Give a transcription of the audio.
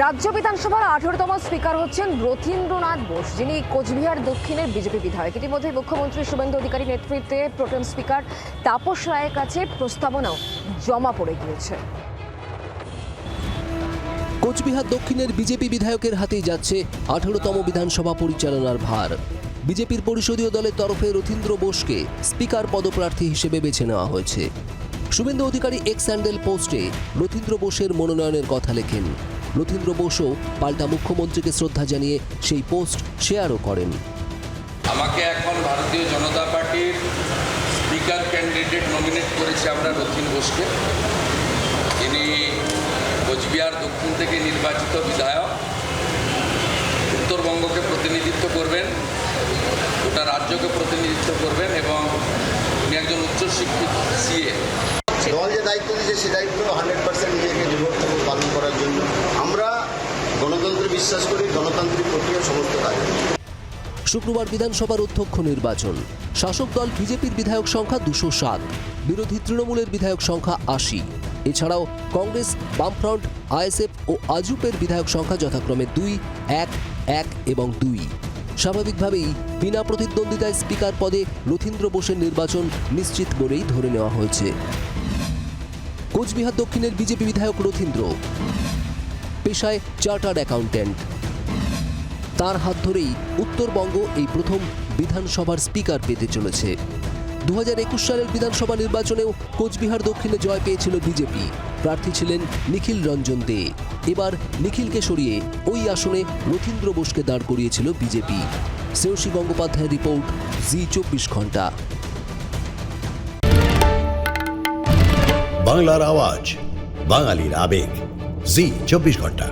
রাজ্য বিধানসভার 18তম স্পিকার হচ্ছেন রথীন্দ্রনাথ বোস, যিনি কোচবিহার দক্ষিণের বিজেপি বিধায়ক। ইতিমধ্যে মুখ্যমন্ত্রী শুভেন্দু অধিকারী নেতৃত্বে প্রোটেম স্পিকার তাপস রায়ের কাছে প্রস্তাবনাও জমা পড়ে গিয়েছে। কোচবিহার দক্ষিণের বিজেপি বিধায়কের হাতেই যাচ্ছে 18তম বিধানসভা পরিচালনার ভার। বিজেপির পরিষদীয় দলের তরফে রথীন্দ্র বোসকে স্পিকার পদপ্রার্থী হিসেবে বেছে নেওয়া হয়েছে। শুভেন্দু অধিকারী এক্স হ্যান্ডেল পোস্টে রথীন্দ্র বোসের মনোনয়নের কথা লেখেন। রথীন্দ্র বোসও পাল্টা মুখ্যমন্ত্রীকে শ্রদ্ধা জানিয়ে সেই পোস্ট শেয়ারও করেন। আমাকে এখন ভারতীয় জনতা পার্টির স্পিকার ক্যান্ডিডেট নমিনেট করেছে আমরা রথীন বোসকে। তিনি কোচবিহার দক্ষিণ থেকে নির্বাচিত বিধায়ক, উত্তরবঙ্গকে প্রতিনিধিত্ব করবেন, গোটা রাজ্যকে প্রতিনিধিত্ব করবেন এবং উনি একজন উচ্চশিক্ষিত সিএ। দল যে দায়িত্ব দিয়েছে সে দায়িত্ব 100% নিজেকে নিরর্থক পালন করার জন্য। আমরা গণতন্ত্রে বিশ্বাস করি, গণতান্ত্রিক প্রক্রিয়ার সমস্ত কাজ। শুক্রবার বিধানসভার অধ্যক্ষ নির্বাচন। শাসক দল বিজেপির বিধায়ক সংখ্যা 207, বিরোধী তৃণমূলের বিধায়ক সংখ্যা 80। এছাড়াও কংগ্রেস, বামফ্রন্ট, আইএসএফ ও আজুপের বিধায়ক সংখ্যা যথাক্রমে 2, 1, 1 এবং 2। স্বাভাবিকভাবেই বিনা প্রতিদ্বন্দ্বিতায় স্পিকার পদে রথীন্দ্র বোসের নির্বাচন নিশ্চিত বলেই ধরে নেওয়া হয়েছে। কোচবিহার দক্ষিণের বিজেপি বিধায়ক রথীন্দ্র পেশায় চার্টার্ড অ্যাকাউন্ট্যান্ট। তার হাত ধরেই উত্তরবঙ্গ এই প্রথম বিধানসভার স্পিকার পেতে চলেছে। 2021 সালের বিধানসভা নির্বাচনেও কোচবিহার দক্ষিণে জয় পেয়েছিল বিজেপি। প্রার্থী ছিলেন নিখিল রঞ্জন দে। এবার নিখিলকে সরিয়ে ওই আসনে রথীন্দ্র বোসকে দাঁড় করিয়েছিল বিজেপি। শ্রেয়সী গঙ্গোপাধ্যায়ের রিপোর্ট, জি 24 ঘন্টা। বাংলার আওয়াজ, বাঙালির আবেগ, জি 24 ঘন্টা।